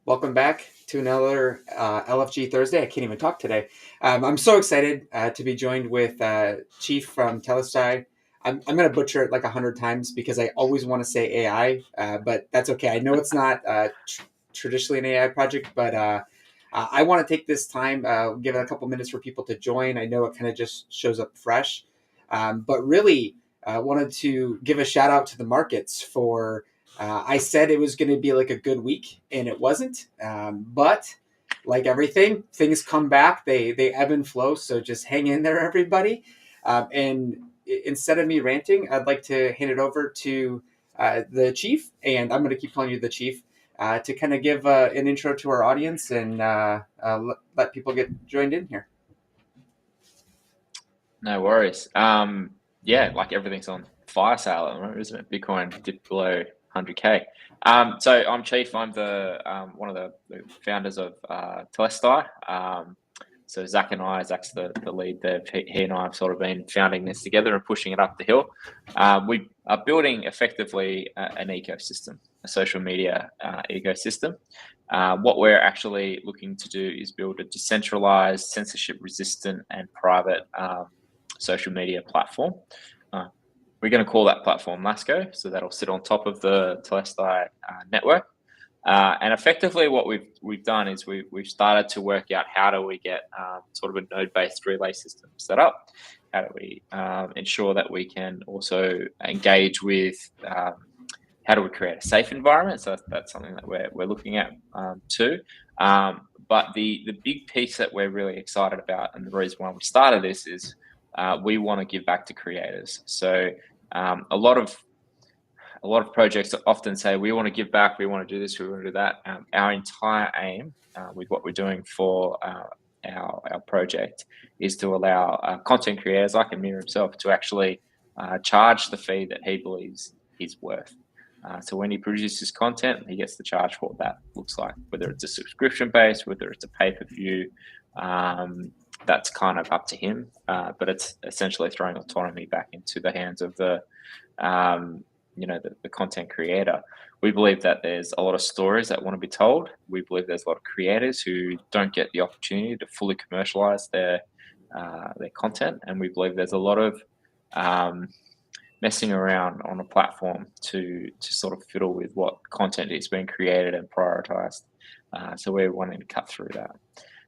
Welcome back to another LFG Thursday. I can't even talk today. I'm so excited to be joined with Chief from Telestai. I'm going to butcher it like 100 times because I always want to say AI, but that's okay. I know it's not traditionally an AI project, but I want to take this time, give it a couple minutes for people to join. I know it kind of just shows up fresh, but really wanted to give a shout out to the markets for I said it was going to be like a good week, and it wasn't. But like everything, things come back. They ebb and flow. So just hang in there, everybody. Instead of me ranting, I'd like to hand it over to the chief, and I'm going to keep calling you the chief, to kind of give an intro to our audience and let people get joined in here. No worries. Yeah, like everything's on fire sale at the moment, isn't it? Bitcoin dipped below 100K. So I'm Chief. I'm the one of the founders of Telestai. So Zach's the lead there. He and I have sort of been founding this together and pushing it up the hill. We are building effectively an ecosystem, a social media ecosystem. What we're actually looking to do is build a decentralized, censorship-resistant, and private social media platform. We're going to call that platform Lasco, so that'll sit on top of the Telestai network. And effectively, what we've done is we've started to work out how do we get sort of a node-based relay system set up. How do we ensure that we can also engage with how do we create a safe environment? So that's something that we're looking at too. But the big piece that we're really excited about, and the reason why we started this is we want to give back to creators. So a lot of projects often say we want to give back, we want to do this, we want to do that. Our entire aim with what we're doing for our project is to allow content creators like Amir himself to actually charge the fee that he believes he's worth. So when he produces content, he gets to charge for what that looks like, whether it's a subscription base, whether it's a pay-per-view. That's kind of up to him, but it's essentially throwing autonomy back into the hands of the content creator. We believe that there's a lot of stories that want to be told. We believe there's a lot of creators who don't get the opportunity to fully commercialize their content, and we believe there's a lot of messing around on a platform to sort of fiddle with what content is being created and prioritized. So we're wanting to cut through that.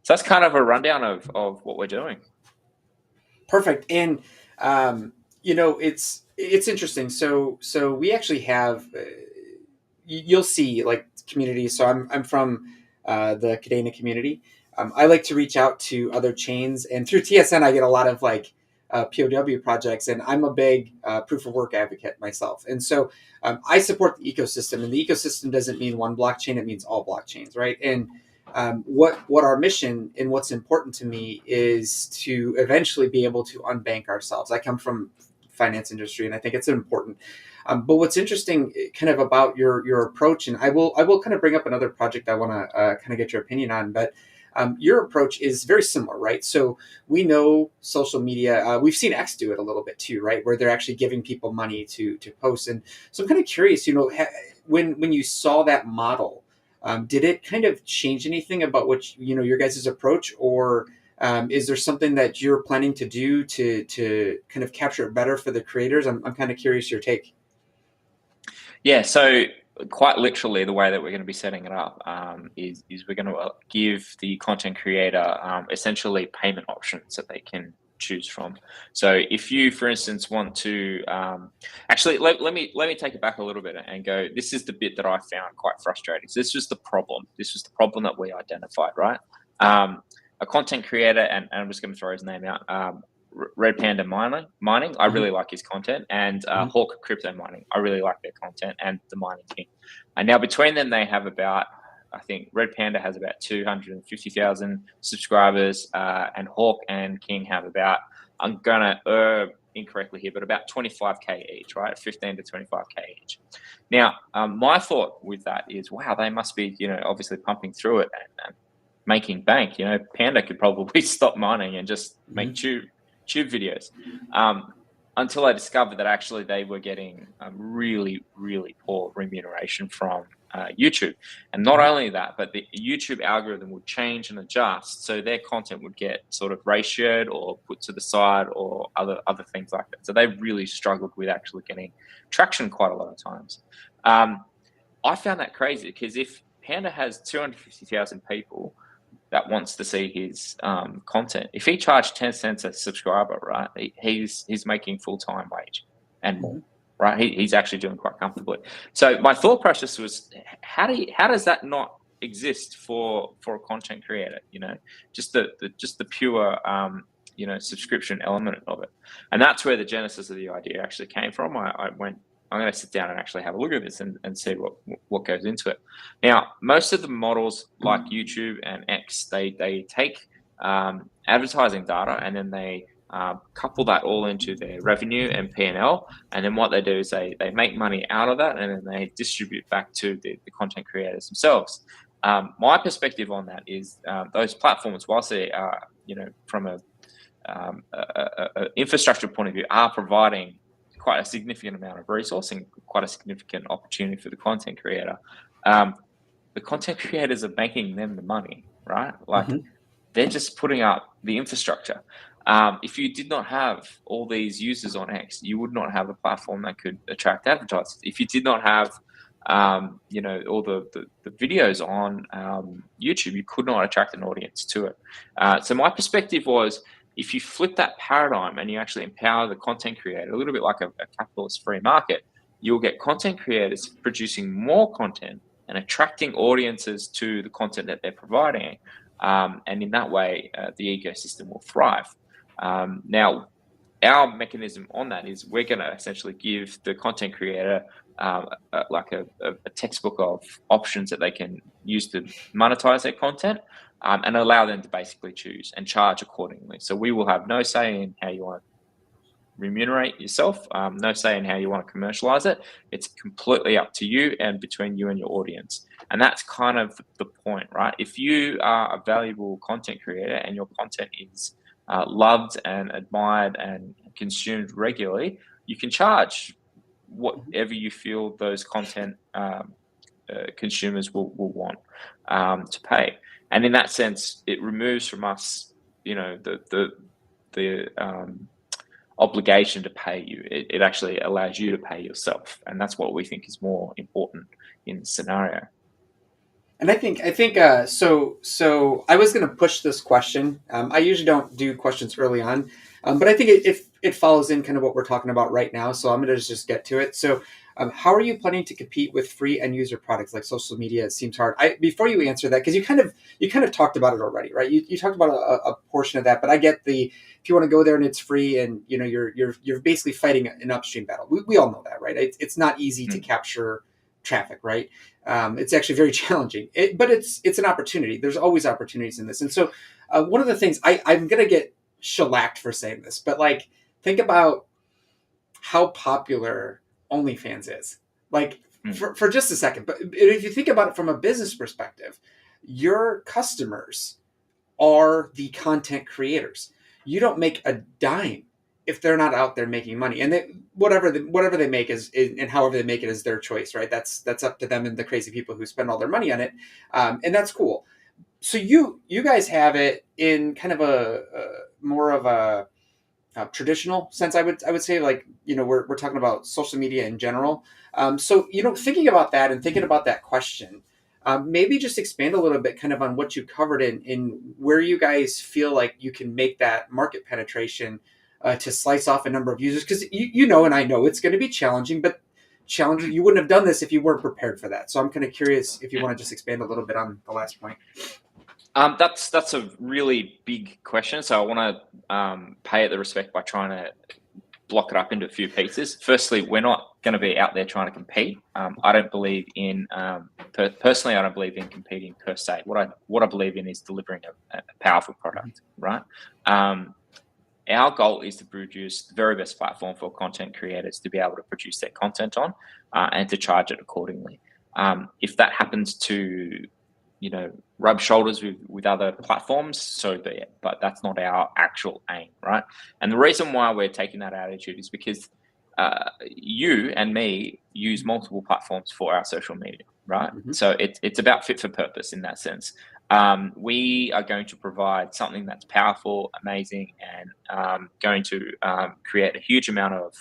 So that's kind of a rundown of what we're doing. Perfect. And it's interesting. So we actually have you'll see like communities. So I'm from the Cadena community. I like to reach out to other chains, and through TSN I get a lot of like POW projects, and I'm a big proof of work advocate myself. And so I support the ecosystem, and the ecosystem doesn't mean one blockchain; it means all blockchains, right? And what our mission and what's important to me is to eventually be able to unbank ourselves. I come from finance industry, and I think it's important. But what's interesting, kind of about your approach, and I will kind of bring up another project I want to kind of get your opinion on, but. Your approach is very similar, right? So we know social media. We've seen X do it a little bit too, right? Where they're actually giving people money to post. And so I'm kind of curious, when you saw that model, did it kind of change anything about what your guys' approach, or is there something that you're planning to do to kind of capture it better for the creators? I'm kind of curious your take. Yeah, so quite literally, the way that we're going to be setting it up is we're going to give the content creator essentially payment options that they can choose from. So if you, for instance, want to actually let me take it back a little bit and go. This is the bit that I found quite frustrating. So this was the problem. This was the problem that we identified, right? A content creator, and I'm just going to throw his name out. Red Panda Mining. I really like his content, and Hawk Crypto Mining. I really like their content, and the Mining King. And now between them, they have about, I think Red Panda has about 250,000 subscribers, and Hawk and King have about, I'm gonna incorrectly here, but about 25K each, right? 15 to 25K each. Now, my thought with that is, wow, they must be, obviously pumping through it and making bank. Panda could probably stop mining and just make tube videos, until I discovered that actually they were getting really, really poor remuneration from YouTube. And not only that, but the YouTube algorithm would change and adjust, so their content would get sort of ratioed or put to the side or other things like that. So they really struggled with actually getting traction quite a lot of times. I found that crazy because if Panda has 250,000 people that wants to see his content, if he charged 10 cents a subscriber, right, he's making full-time wage and more, right? He's actually doing quite comfortably. So my thought process was, how does that not exist for a content creator? Just the pure subscription element of it. And that's where the genesis of the idea actually came from. I went, I'm going to sit down and actually have a look at this and see what goes into it. Now, most of the models like YouTube and X, they take advertising data and then they couple that all into their revenue and P&L. And then what they do is they make money out of that and then they distribute back to the content creators themselves. My perspective on that is those platforms, whilst they are, from a infrastructure point of view, are providing quite a significant amount of resource and quite a significant opportunity for the content creator. The content creators are making them the money, right? Like they're just putting up the infrastructure. If you did not have all these users on X, you would not have a platform that could attract advertisers. If you did not have all the videos on YouTube, you could not attract an audience to it. So my perspective was, if you flip that paradigm and you actually empower the content creator, a little bit like a capitalist free market, you'll get content creators producing more content and attracting audiences to the content that they're providing. And in that way, the ecosystem will thrive. Now, our mechanism on that is we're going to essentially give the content creator like a textbook of options that they can use to monetize their content, and allow them to basically choose and charge accordingly. So we will have no say in how you want to remunerate yourself, no say in how you want to commercialize it. It's completely up to you and between you and your audience. And that's kind of the point, right? If you are a valuable content creator and your content is loved and admired and consumed regularly, you can charge whatever you feel those content consumers will want to pay. And in that sense, it removes from us, the obligation to pay you. It actually allows you to pay yourself, and that's what we think is more important in the scenario. And I think so I was going to push this question. I usually don't do questions early on, but I think it follows in kind of what we're talking about right now. So I'm going to just get to it. So how are you planning to compete with free end user products like social media? It seems hard. Before you answer that, because you kind of talked about it already, right? You talked about a portion of that, but I get if you want to go there and it's free and you're basically fighting an upstream battle. We all know that, right? It's not easy to capture traffic, right? It's actually very challenging, but it's an opportunity. There's always opportunities in this. And so one of the things I'm going to get shellacked for saying this, but like, think about how popular OnlyFans is, like for just a second. But if you think about it from a business perspective, your customers are the content creators. You don't make a dime if they're not out there making money, and whatever they make is and however they make it is their choice, right? That's up to them and the crazy people who spend all their money on it, and that's cool. So you guys have it in kind of a more of a traditional sense, I would say, like, we're talking about social media in general. So thinking about that and thinking about that question, maybe just expand a little bit kind of on what you covered in where you guys feel like you can make that market penetration to slice off a number of users, because and I know it's going to be challenging, but challenging. You wouldn't have done this if you weren't prepared for that. So I'm kind of curious if you want to just expand a little bit on the last point. That's a really big question. So I want to pay it the respect by trying to block it up into a few pieces. Firstly, we're not going to be out there trying to compete. I don't believe in personally. I don't believe in competing per se. What I believe in is delivering a powerful product. Right. Our goal is to produce the very best platform for content creators to be able to produce their content on, and to charge it accordingly. If that happens to rub shoulders with other platforms, so be it. But that's not our actual aim, right? And the reason why we're taking that attitude is because you and me use multiple platforms for our social media, right? Mm-hmm. So it's about fit for purpose in that sense. We are going to provide something that's powerful, amazing, and going to create a huge amount of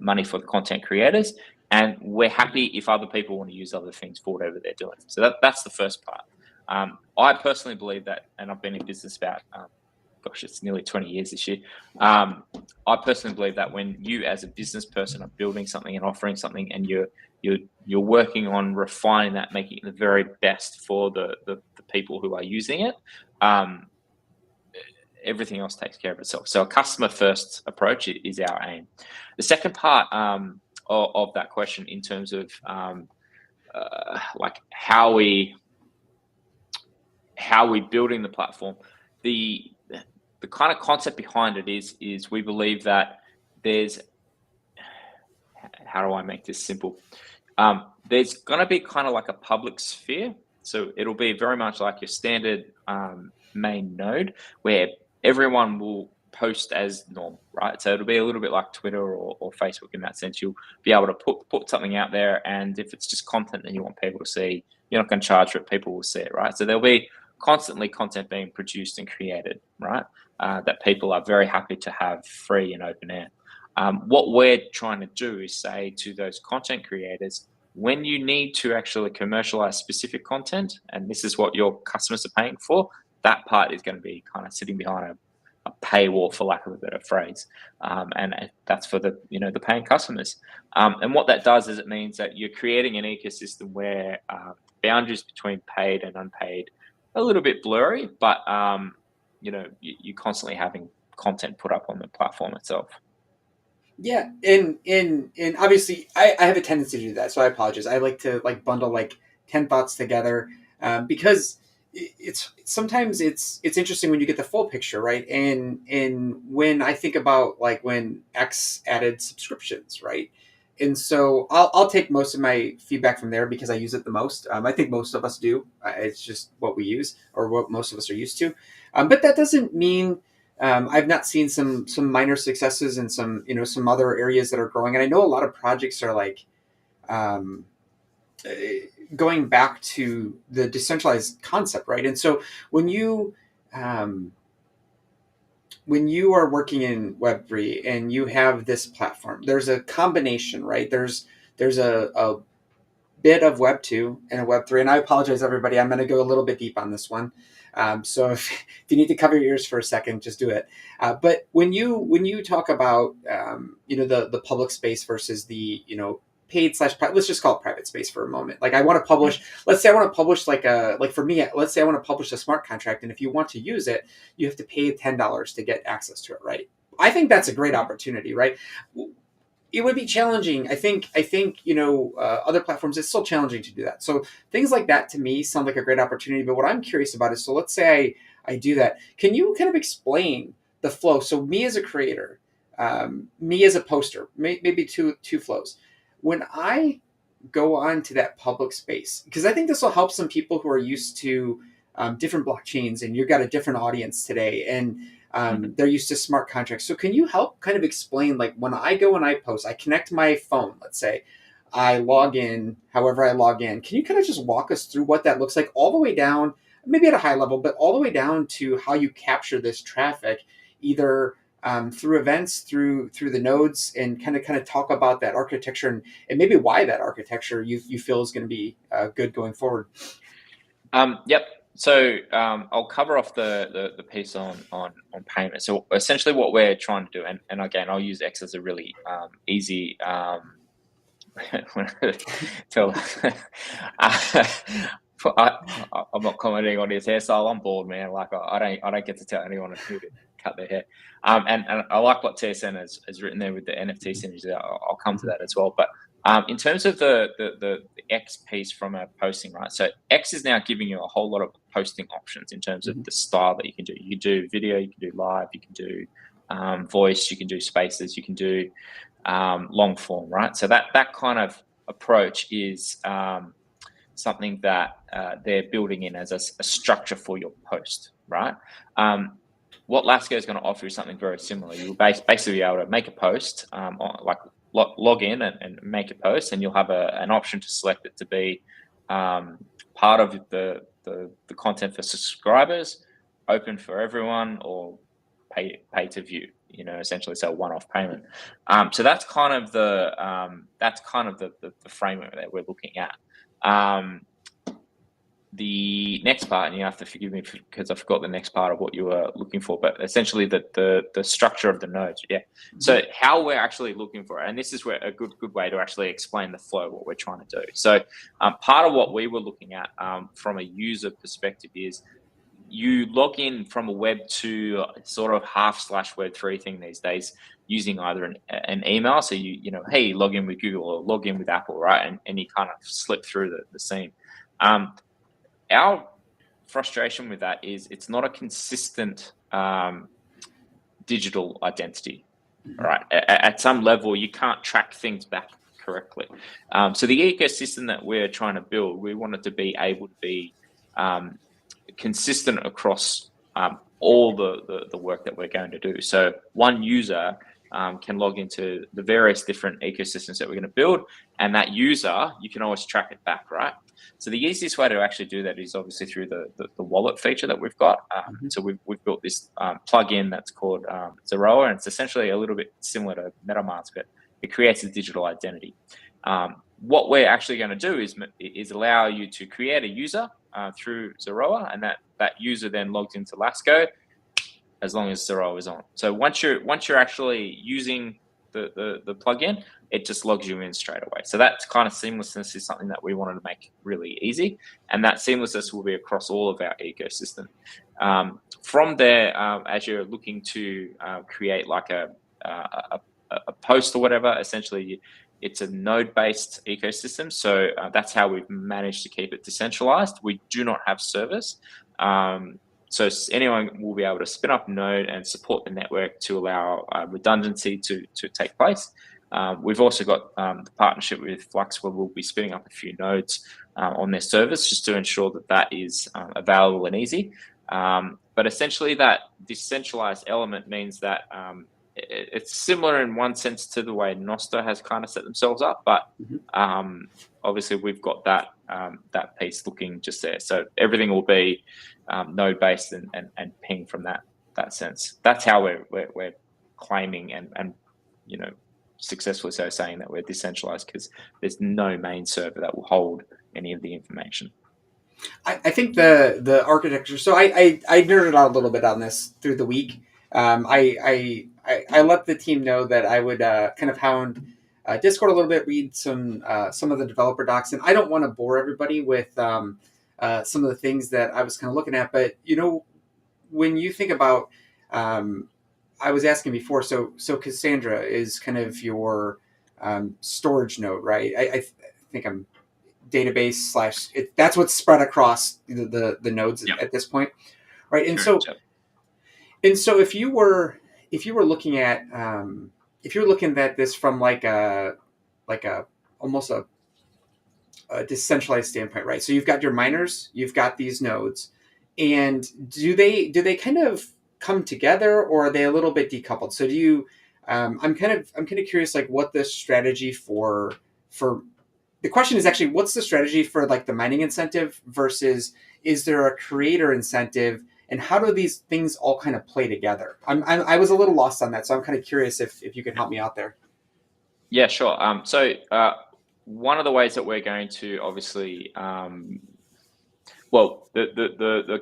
money for the content creators. And we're happy if other people want to use other things for whatever they're doing. So that's the first part. I personally believe that, and I've been in business about, gosh, it's nearly 20 years this year. I personally believe that when you, as a business person, are building something and offering something, and you're working on refining that, making it the very best for the people who are using it, everything else takes care of itself. So a customer first approach is our aim. The second part of that question, in terms of like how we building the platform, the kind of concept behind it is we believe that there's, how do I make this simple? There's going to be kind of like a public sphere. So it'll be very much like your standard main node, where everyone will post as normal, right? So it'll be a little bit like Twitter or Facebook in that sense. You'll be able to put something out there, and if it's just content that you want people to see, you're not going to charge for it. People will see it, right? So there'll be constantly content being produced and created, right? That people are very happy to have free and open air. What we're trying to do is say to those content creators, when you need to actually commercialize specific content, and this is what your customers are paying for, that part is going to be kind of sitting behind a paywall, for lack of a better phrase, and that's for the the paying customers. And what that does is it means that you're creating an ecosystem where boundaries between paid and unpaid are a little bit blurry, but you're constantly having content put up on the platform itself. Yeah, and obviously I have a tendency to do that, so I apologize. I like to like bundle like 10 thoughts together, because it's sometimes it's interesting when you get the full picture, right? And when I think about like when X added subscriptions, right? And so I'll take most of my feedback from there because I use it the most. I think most of us do. It's just what we use or what most of us are used to. But that doesn't mean I've not seen some minor successes in some other areas that are growing, and I know a lot of projects are like um, uh, going back to the decentralized concept, right? And so when you um, when you are working in Web3 and you have this platform, there's a combination, right? There's a bit of Web 2 and a Web 3, and I apologize, everybody. I'm going to go a little bit deep on this one. So if you need to cover your ears for a second, just do it. But when you talk about the public space versus the paid slash let's just call it private space for a moment. Like I want to publish. Let's say I want to publish like for me. Let's say I want to publish a smart contract, and if you want to use it, you have to pay $10 to get access to it, right? I think that's a great opportunity, right? It would be challenging. I think other platforms, it's still challenging to do that. So things like that to me sound like a great opportunity. But what I'm curious about is, so let's say I do that. Can you kind of explain the flow? So me as a creator, me as a poster, maybe two flows. When I go on to that public space, because I think this will help some people who are used to different blockchains, and you've got a different audience today, and they're used to smart contracts. So can you help kind of explain, like when I go and I post, I connect my phone, let's say, I log in, however I log in. Can you kind of just walk us through what that looks like all the way down, maybe at a high level, but all the way down to how you capture this traffic, either through events, through the nodes, and kind of talk about that architecture, and maybe why that architecture you feel is going to be good going forward. Yep. So I'll cover off the piece on payment. So essentially, what we're trying to do, and again, I'll use X as a really easy tell. I'm not commenting on his hairstyle. I'm bored, man. Like I don't get to tell anyone who to cut their hair. And I like what TSN has written there with the NFT synergy. I'll come to that as well. But in terms of the X piece from a posting, right? So X is now giving you a whole lot of posting options in terms of the style that you can do. You can do video, you can do live, you can do voice, you can do spaces, you can do long form, right? So that kind of approach is something that they're building in as a structure for your post, right? what Lasco is going to offer is something very similar. You'll basically be able to make a post, log in and make a post, and you'll have an option to select it to be part of the content for subscribers, open for everyone, or pay to view. Essentially, so one-off payment. So that's kind of the framework that we're looking at. The next part, and you have to forgive me because I forgot the next part of what you were looking for, but essentially the structure of the nodes. Yeah. Mm-hmm. So how we're actually looking for it, and this is where a good way to actually explain the flow, what we're trying to do. So part of what we were looking at from a user perspective is you log in from a Web 2 sort of half/Web 3 thing these days using either an email. So hey, log in with Google or log in with Apple, right? And you kind of slip through the scene. Our frustration with that is it's not a consistent digital identity, right? At some level, you can't track things back correctly. So the ecosystem that we're trying to build, we want it to be able to be consistent across all the work that we're going to do. So one user can log into the various different ecosystems that we're going to build, and that user, you can always track it back, right? So the easiest way to actually do that is obviously through the wallet feature that we've got. So we've built this plugin that's called Zeroa, and it's essentially a little bit similar to MetaMask, but it creates a digital identity. What we're actually going to do is allow you to create a user through Zeroa, and that user then logs into Lasco as long as Zeroa is on. So once you're actually using the plugin, it just logs you in straight away. So that kind of seamlessness is something that we wanted to make really easy, and that seamlessness will be across all of our ecosystem. From there, as you're looking to create like a post or whatever, essentially it's a node-based ecosystem. So that's how we've managed to keep it decentralized. We do not have servers. So anyone will be able to spin up a node and support the network to allow redundancy to take place. We've also got the partnership with Flux, where we'll be spinning up a few nodes on their servers just to ensure that is available and easy. But essentially that decentralized element means that it's similar in one sense to the way Nostr has kind of set themselves up, but obviously we've got that piece looking just there. So everything will be node based and ping from that sense. That's how we're claiming and successfully so saying that we're decentralized, because there's no main server that will hold any of the information. I think the architecture. So I nerded out a little bit on this through the week. I let the team know that I would kind of hound Discord a little bit, read some of the developer docs, and I don't want to bore everybody with some of the things that I was kind of looking at. But when you think about, I was asking before. So Cassandra is kind of your storage node, right? I think I'm database / that's what's spread across the nodes at this point, right? And so if you were looking at this from like a almost a decentralized standpoint, right? So you've got your miners, you've got these nodes, and do they kind of come together, or are they a little bit decoupled? So do you? I'm kind of curious, like what the strategy for. The question is actually, what's the strategy for like the mining incentive versus is there a creator incentive, and how do these things all kind of play together? I was a little lost on that, so I'm kind of curious if you can help me out there. Yeah, sure. So one of the ways that we're going to obviously, the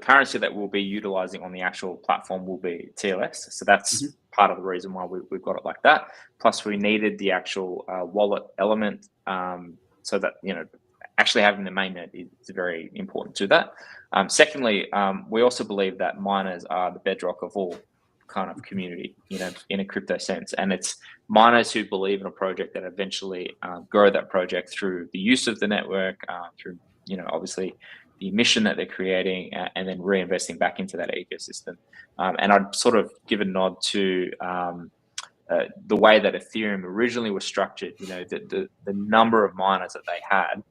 currency that we'll be utilizing on the actual platform will be TLS. So that's part of the reason why we've got it like that. Plus, we needed the actual wallet element. So that, actually having the mainnet is very important to that. Secondly, we also believe that miners are the bedrock of all kind of community, in a crypto sense. And it's miners who believe in a project that eventually grow that project through the use of the network, through, obviously the mission that they're creating, and then reinvesting back into that ecosystem. And I'd sort of give a nod to the way that Ethereum originally was structured. The number of miners that they had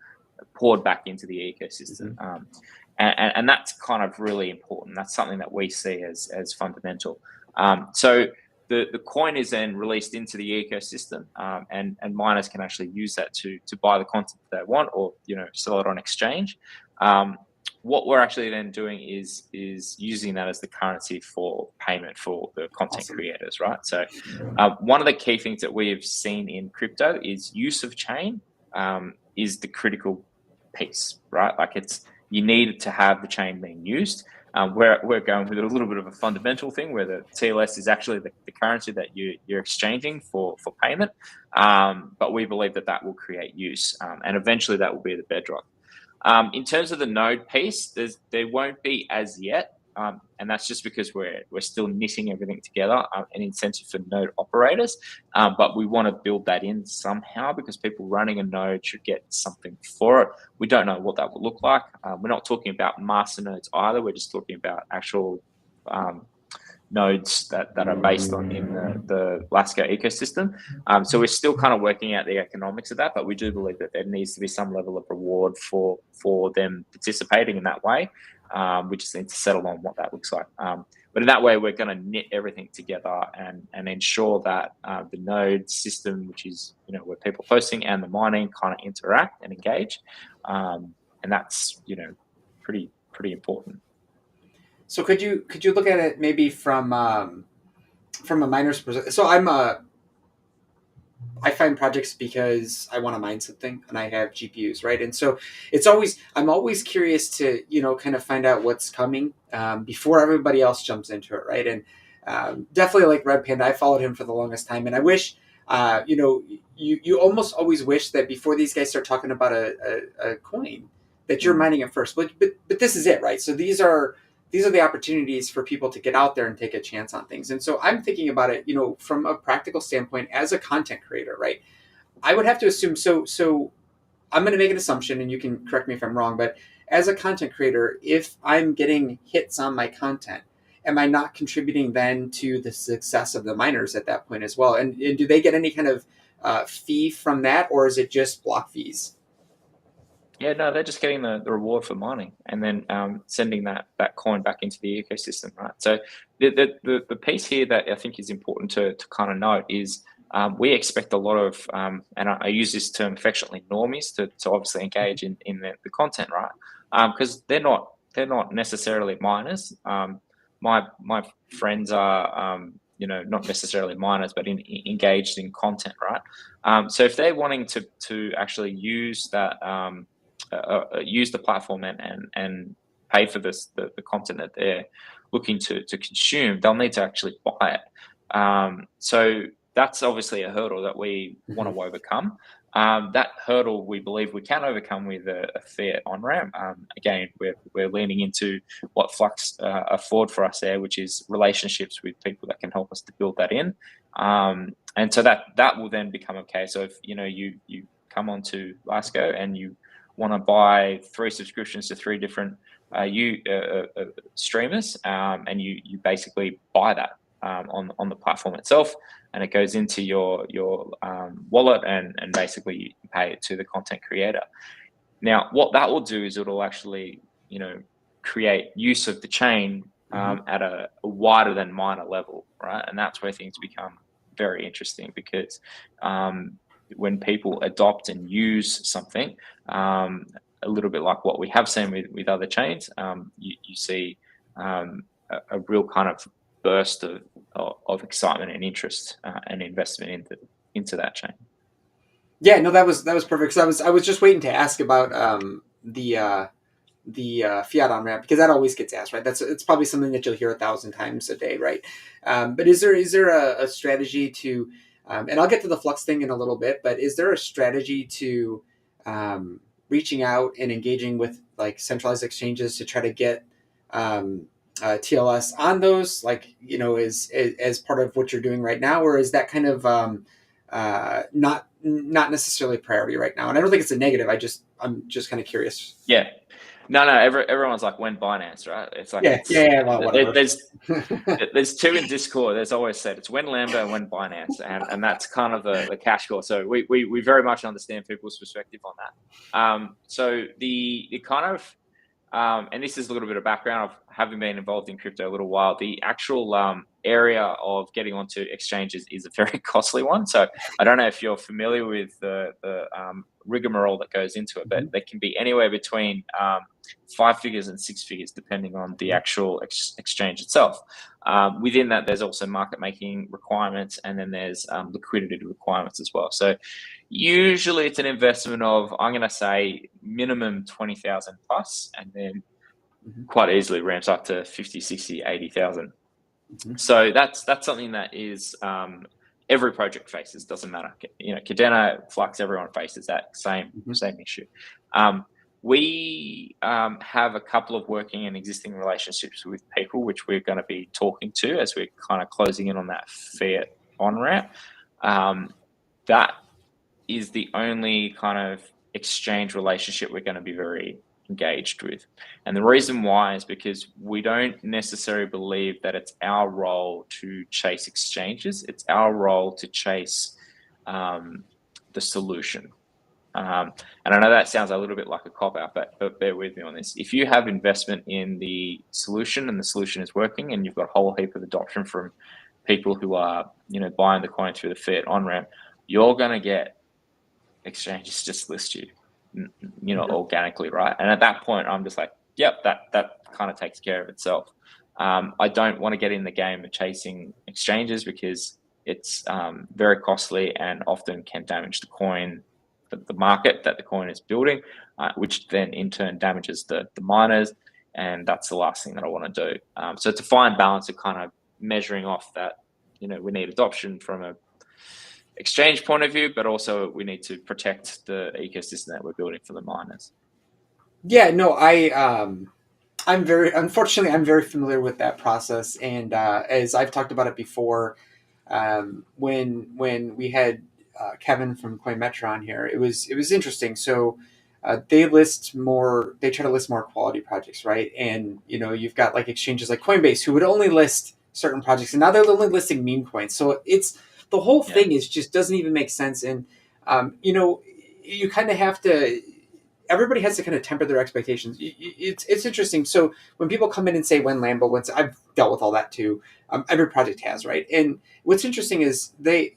poured back into the ecosystem. Mm-hmm. And that's kind of really important. That's something that we see as fundamental. So the coin is then released into the ecosystem, and miners can actually use that to buy the content that they want, or sell it on exchange. What we're actually then doing is using that as the currency for payment for the content Awesome. creators, right? So one of the key things that we have seen in crypto is use of chain is the critical piece, right? Like you need to have the chain being used. We're going with a little bit of a fundamental thing where the TLS is actually the currency that you're exchanging for payment, but we believe that will create use, and eventually that will be the bedrock. In terms of the node piece, there won't be as yet, and that's just because we're still knitting everything together, an incentive for node operators, but we want to build that in somehow because people running a node should get something for it. We don't know what that will look like. We're not talking about master nodes either. We're just talking about actual nodes that are based in the Lasco ecosystem. So we're still kind of working out the economics of that, but we do believe that there needs to be some level of reward for them participating in that way. We just need to settle on what that looks like. But in that way, we're going to knit everything together and ensure that the node system, which is where people are posting and the mining kind of interact and engage, and that's pretty important. So could you look at it maybe from a miner's perspective? So I find projects because I want to mine something and I have GPUs, right? And so I'm always curious to kind of find out what's coming before everybody else jumps into it, right? And definitely like Red Panda, I followed him for the longest time, and I wish you almost always wish that before these guys start talking about a coin that you're mining it first. But this is it, right? So these are the opportunities for people to get out there and take a chance on things. And so I'm thinking about it, from a practical standpoint as a content creator, right? I would have to assume, so I'm going to make an assumption and you can correct me if I'm wrong, but as a content creator, if I'm getting hits on my content, am I not contributing then to the success of the miners at that point as well? And do they get any kind of fee from that, or is it just block fees? Yeah, no, they're just getting the reward for mining and then sending that coin back into the ecosystem, right? So the piece here that I think is important to kind of note is we expect a lot of, and I use this term affectionately, normies to obviously engage in the content, right? Because they're not necessarily miners. My friends are not necessarily miners, but engaged in content, right? So if they're wanting to actually use that. Use the platform and pay for the content that they're looking to consume, they'll need to actually buy it. So that's obviously a hurdle that we want to overcome. That hurdle we believe we can overcome with a fair on ramp. Again, we're leaning into what Flux afford for us there, which is relationships with people that can help us to build that in. And so that will then become a case of you come onto Lasco and you want to buy 3 subscriptions to 3 different streamers, and you basically buy that on the platform itself, and it goes into your wallet, and basically you pay it to the content creator. Now, what that will do is it'll actually create use of the chain at a wider than minor level, right? And that's where things become very interesting because when people adopt and use something, a little bit like what we have seen with other chains, you see a real kind of burst of excitement and interest and investment into that chain. Yeah, no, that was perfect. So I was just waiting to ask about the fiat on ramp, because that always gets asked, right? It's probably something that you'll hear 1,000 times a day, right? But is there a strategy to, and I'll get to the Flux thing in a little bit, but is there a strategy to reaching out and engaging with like centralized exchanges to try to get TLS on those, like as part of what you're doing right now, or is that kind of not necessarily priority right now? And I don't think it's a negative. I'm just kind of curious. Yeah. No, everyone's like when Binance, right? It's like Yeah, yeah, yeah. Well, whatever. there's two in Discord. There's always said it's when Lambda and when Binance, and that's kind of the cash call. So we very much understand people's perspective on that. So the kind of and this is a little bit of background of having been involved in crypto a little while. The actual area of getting onto exchanges is a very costly one. So I don't know if you're familiar with the rigmarole that goes into it, but Mhm, they can be anywhere between 5 figures and 6 figures, depending on the mhm, actual exchange itself. Within that, there's also market making requirements, and then there's liquidity requirements as well. So usually it's an investment of, I'm going to say, minimum 20,000 plus, and then mhm, quite easily ramps up to 50, 60, 80,000. mhm, So that's something that is every project faces. Doesn't matter. Cadena, Flux, everyone faces that mhm. same issue. Um, we have a couple of working and existing relationships with people, which we're going to be talking to as we're kind of closing in on that fiat on ramp. Um, that is the only kind of exchange relationship we're going to be very engaged with. And the reason why is because we don't necessarily believe that it's our role to chase exchanges, it's our role to chase um, the solution. And I know that sounds a little bit like a cop out, but bear with me on this. If you have investment in the solution and the solution is working, and you've got a whole heap of adoption from people who are, buying the coin through the fiat on ramp, you're going to get exchanges just list you, Mhm. organically, right? And at that point, I'm just like, yep, that kind of takes care of itself. I don't want to get in the game of chasing exchanges because it's very costly and often can damage the coin, the market that the coin is building, which then in turn damages the miners, and that's the last thing that I want to do. So it's a fine balance of kind of measuring off that we need adoption from a exchange point of view, but also we need to protect the ecosystem that we're building for the miners. Yeah, no, I'm very unfortunately I'm very familiar with that process, and as I've talked about it before, when we had Kevin from Coinmetra on here, it was interesting. So they try to list more quality projects, right? And you've got like exchanges like Coinbase who would only list certain projects, and now they're only listing meme coins. So it's the whole Yeah. thing is just doesn't even make sense, and you kind of have to everybody has to kind of temper their expectations. It's interesting. So when people come in and say when Lambo, once I've dealt with all that too. Every project has, right? And what's interesting is the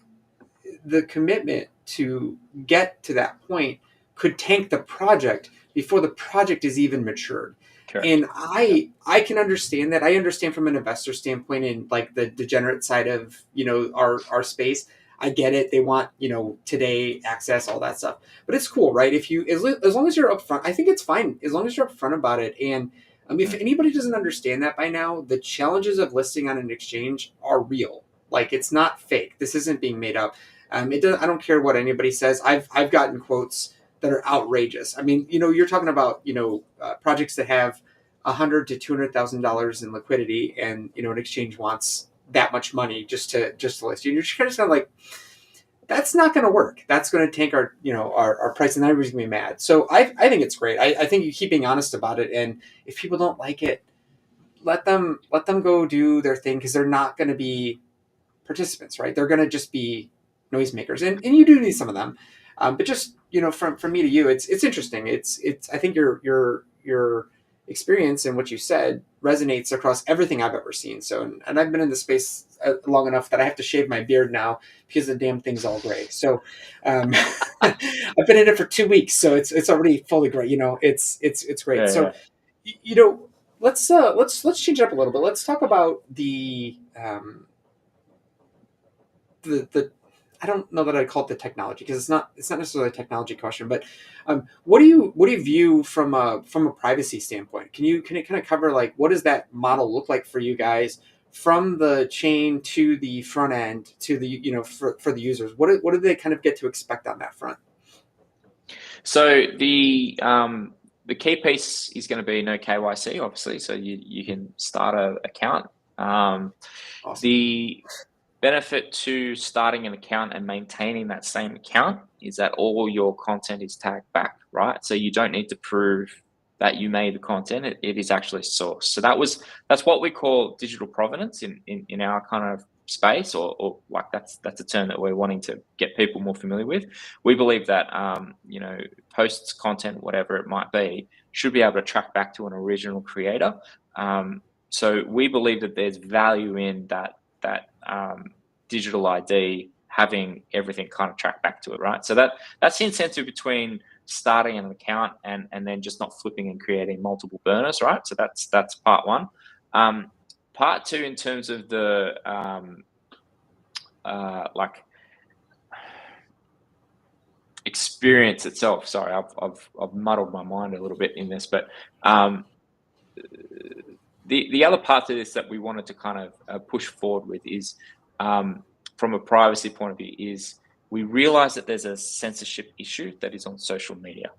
commitment to get to that point could tank the project before the project is even matured. Correct. And Yeah. I can understand that. I understand from an investor standpoint in like the degenerate side of our space. I get it. They want today access, all that stuff. But it's cool, right? If you as long as you're upfront, I think it's fine as long as you're upfront about it. And if Mm. anybody doesn't understand that by now, the challenges of listing on an exchange are real. Like it's not fake. This isn't being made up. It does, I don't care what anybody says. I've gotten quotes that are outrageous. I mean, you're talking about projects that have $100,000 to $200,000 in liquidity, and an exchange wants that much money just to list you. You're just kind of like, that's not going to work. That's going to tank our price, and everybody's going to be mad. So I think it's great. I think you keep being honest about it, and if people don't like it, let them go do their thing because they're not going to be participants, right? They're going to just be noisemakers, and you do need some of them. But just from me to you, it's interesting. It's I think your experience and what you said resonates across everything I've ever seen. So, and I've been in the space long enough that I have to shave my beard now because the damn thing's all gray. So, um, I've been in it for 2 weeks, so it's already fully gray. It's great. Yeah. So, Yeah. you know, let's change it up a little bit. Let's talk about the I don't know that I'd call it the technology because it's not necessarily a technology question, but what do you view from a privacy standpoint? Can it kind of cover like what does that model look like for you guys from the chain to the front end to the for the users? What do they kind of get to expect on that front? So the key piece is going to be no KYC, obviously. So you can start a account. Um, Awesome. the benefit to starting an account and maintaining that same account is that all your content is tagged back, right? So you don't need to prove that you made the content, it is actually sourced. So that's what we call digital provenance in our kind of space, or like that's a term that we're wanting to get people more familiar with. We believe that posts, content, whatever it might be, should be able to track back to an original creator. So we believe that there's value in that digital ID having everything kind of tracked back to it, right? So that's the incentive between starting an account and then just not flipping and creating multiple burners, right? So that's part one. Part two, in terms of the like experience itself. Sorry, I've muddled my mind a little bit in this, but the other part of this that we wanted to kind of push forward with is, from a privacy point of view, is we realize that there's a censorship issue that is on social media,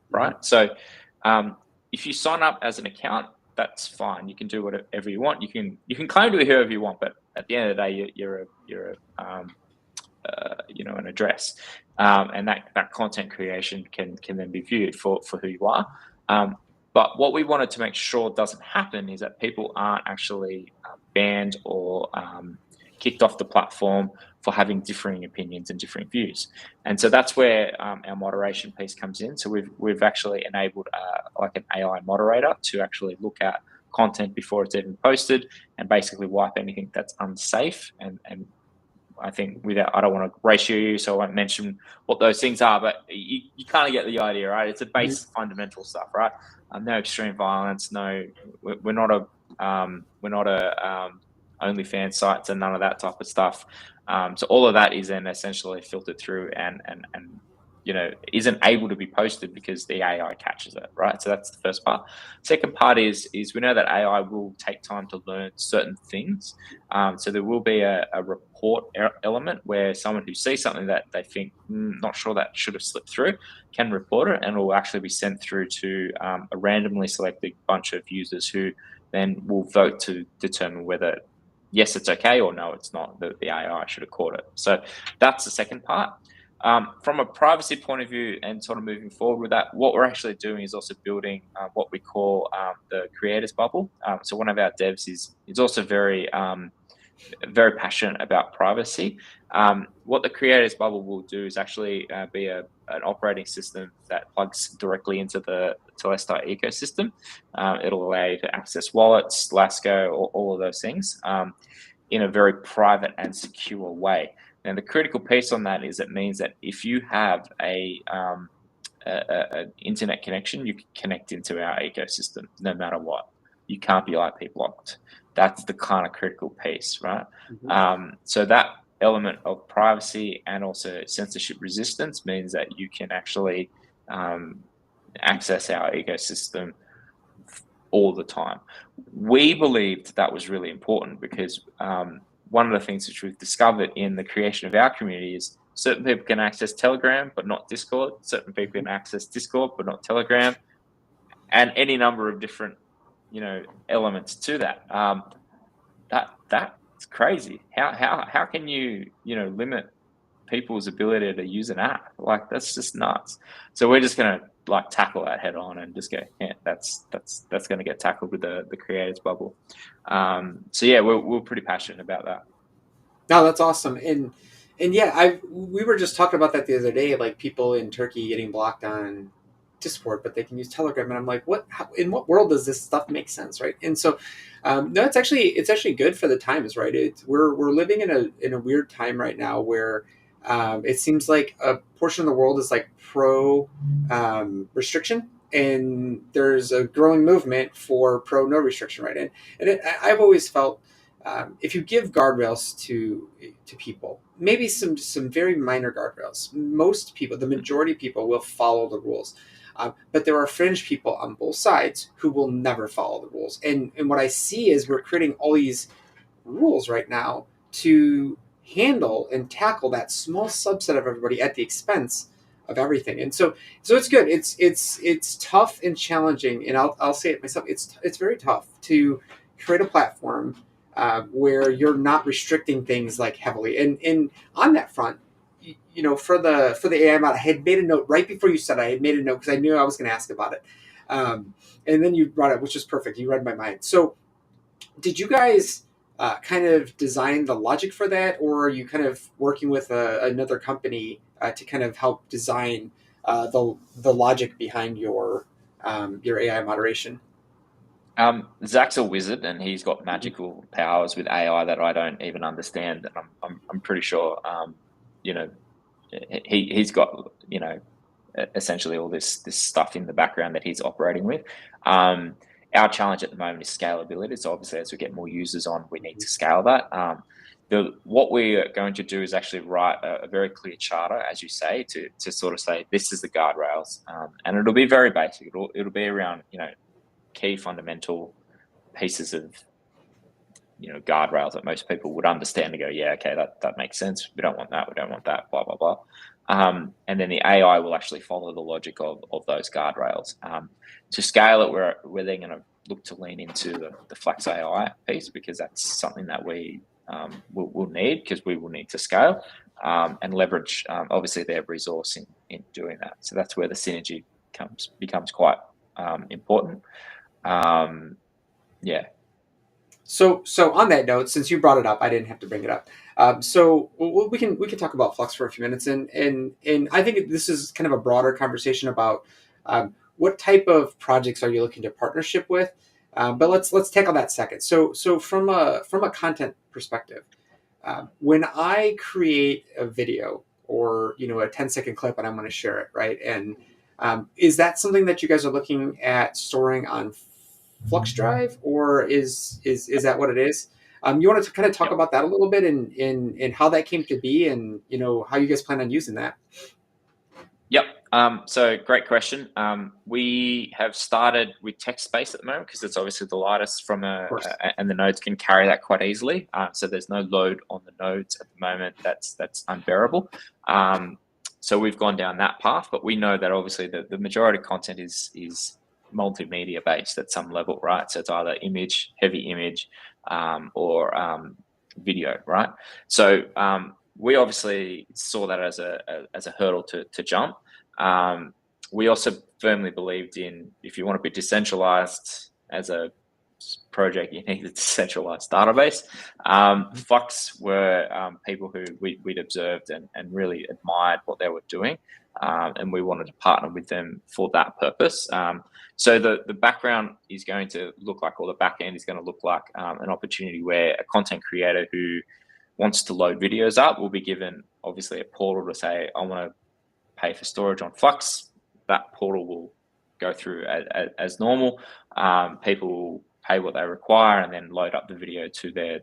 right? Mm-hmm. So if you sign up as an account, that's fine. You can do whatever you want. You can claim to be whoever you want, but at the end of the day, you're an address, and that content creation can then be viewed for who you are. But what we wanted to make sure doesn't happen is that people aren't actually banned or kicked off the platform for having differing opinions and differing views. And so that's where our moderation piece comes in. So we've actually enabled like an AI moderator to actually look at content before it's even posted and basically wipe anything that's unsafe. And I think I don't want to ratio you, so I won't mention what those things are, but you kind of get the idea, right? It's a base fundamental stuff, right? No extreme violence, we're not a OnlyFans sites and none of that type of stuff. So all of that is then essentially filtered through and isn't able to be posted because the AI catches it, right? So that's the first part. Second part is we know that AI will take time to learn certain things. So there will be a report element where someone who sees something that they think, not sure that should have slipped through, can report it, and it will actually be sent through to a randomly selected bunch of users who then will vote to determine whether yes, it's okay, or no, it's not. The AI should have caught it. So that's the second part. From a privacy point of view and sort of moving forward with that, what we're actually doing is also building what we call the creators bubble. So one of our devs is also very passionate about privacy. What the creators bubble will do is actually be an operating system that plugs directly into the Telestai ecosystem. It'll allow you to access wallets, Lasco, all of those things in a very private and secure way. And the critical piece on that is it means that if you have an internet connection, you can connect into our ecosystem no matter what. You can't be IP blocked. That's the kind of critical piece, right? Mm-hmm. So that element of privacy and also censorship resistance means that you can actually access our ecosystem all the time. We believed that was really important because one of the things which we've discovered in the creation of our community is certain people can access Telegram but not Discord. Certain people can access Discord but not Telegram, and any number of different, elements to that. That's crazy. How can you limit people's ability to use an app? Like, that's just nuts. So we're just gonna tackle that head on and just go, yeah, that's going to get tackled with the creators bubble. So yeah, we're pretty passionate about that. No, that's awesome. And yeah, we were just talking about that the other day, like people in Turkey getting blocked on Discord, but they can use Telegram, and I'm like, in what world does this stuff make sense, right? And so, no, it's actually good for the times, right? We're living in a weird time right now where it seems like a portion of the world is like pro restriction, and there's a growing movement for pro no restriction, right? I've always felt if you give guardrails to people, maybe some very minor guardrails, most people, the majority of people, will follow the rules. But there are fringe people on both sides who will never follow the rules. And what I see is we're creating all these rules right now to handle and tackle that small subset of everybody at the expense of everything. And so it's good. It's tough and challenging. And I'll say it myself. It's very tough to create a platform where you're not restricting things like heavily. And on that front, for the AI mod, I had made a note right before you said I had made a note because I knew I was going to ask about it. Um, and then you brought up, which is perfect. You read my mind. So did you guys kind of design the logic for that, or are you kind of working with another company to kind of help design the logic behind your AI moderation? Zach's a wizard, and he's got Mhm. magical powers with AI that I don't even understand. And I'm pretty sure, you know, he's got, essentially all this stuff in the background that he's operating with. Um, our challenge at the moment is scalability. So obviously, as we get more users on, we need to scale that. What we are going to do is actually write a very clear charter, as you say, to sort of say this is the guardrails, and it'll be very basic. It'll be around key fundamental pieces of guardrails that most people would understand and go, yeah, okay, that makes sense. We don't want that. We don't want that. Blah blah blah. And then the AI will actually follow the logic of those guardrails. To scale it, we're then going to look to lean into the Flex AI piece, because that's something that we will need, because we will need to scale and leverage obviously their resource in doing that. So that's where the synergy becomes quite important. Yeah. So on that note, since you brought it up, I didn't have to bring it up. So we can talk about Flux for a few minutes, and I think this is kind of a broader conversation about what type of projects are you looking to partnership with. But let's tackle that second. So from a content perspective, when I create a video or a 10-second clip and I'm going to share it, right? And is that something that you guys are looking at storing on Flux Drive, or is that what it is? You want to kind of talk Yep. about that a little bit, and how that came to be, and how you guys plan on using that. Yep. So great question. We have started with text space at the moment because it's obviously the lightest Of course. and the nodes can carry that quite easily. So there's no load on the nodes at the moment. That's unbearable. So we've gone down that path, but we know that obviously the majority of content is multimedia based at some level, right? So it's either image, heavy image, or video, right? So we obviously saw that as a hurdle to jump. Um, we also firmly believed in, if you want to be decentralized as a project, you need a decentralized database. Flux were people who we'd observed and really admired what they were doing, and we wanted to partner with them for that purpose. So the background is going to look like, or the back end is going to look like, an opportunity where a content creator who wants to load videos up will be given obviously a portal to say, I want to pay for storage on Flux. That portal will go through as normal. People will pay what they require and then load up the video to their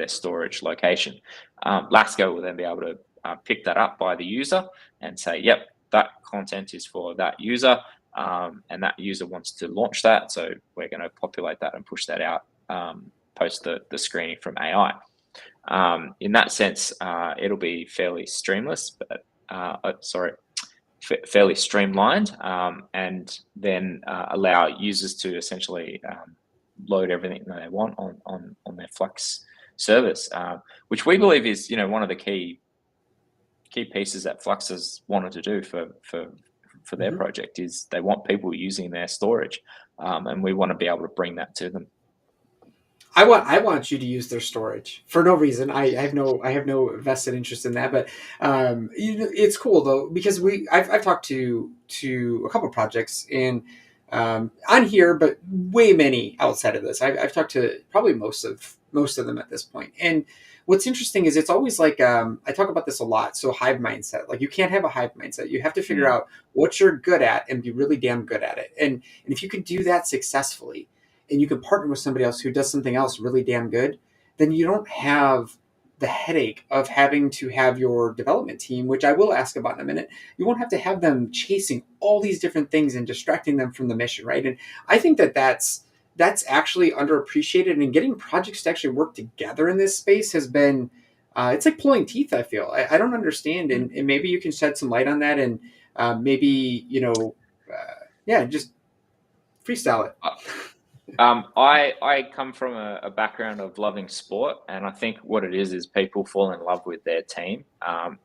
storage location. Lasco will then be able to pick that up by the user and say, yep, that content is for that user, and that user wants to launch that. So we're going to populate that and push that out post the screening from AI. In that sense, it'll be fairly streamless, but fairly streamlined, and then allow users to essentially load everything that they want on their Flux service, which we believe is one of the key pieces that Flux has wanted to do for their Mhm. project. Is they want people using their storage, and we want to be able to bring that to them. I want you to use their storage for no reason. I have no vested interest in that, but it's cool though, because I've talked to a couple of projects and on here, but way many outside of this. I've talked to probably most of them at this point. And what's interesting is it's always like, I talk about this a lot. So hive mindset, like you can't have a hive mindset. You have to figure Mm, out what you're good at and be really damn good at it. And if you can do that successfully, and you can partner with somebody else who does something else really damn good, then you don't have the headache of having to have your development team, which I will ask about in a minute. You won't have to have them chasing all these different things and distracting them from the mission, right? And I think that that's actually underappreciated, and getting projects to actually work together in this space has been it's like pulling teeth. I feel I don't understand, mm. and maybe you can shed some light on that, and maybe yeah, just freestyle Uh, it. I come from a background of loving sport, and I think what it is people fall in love with their team.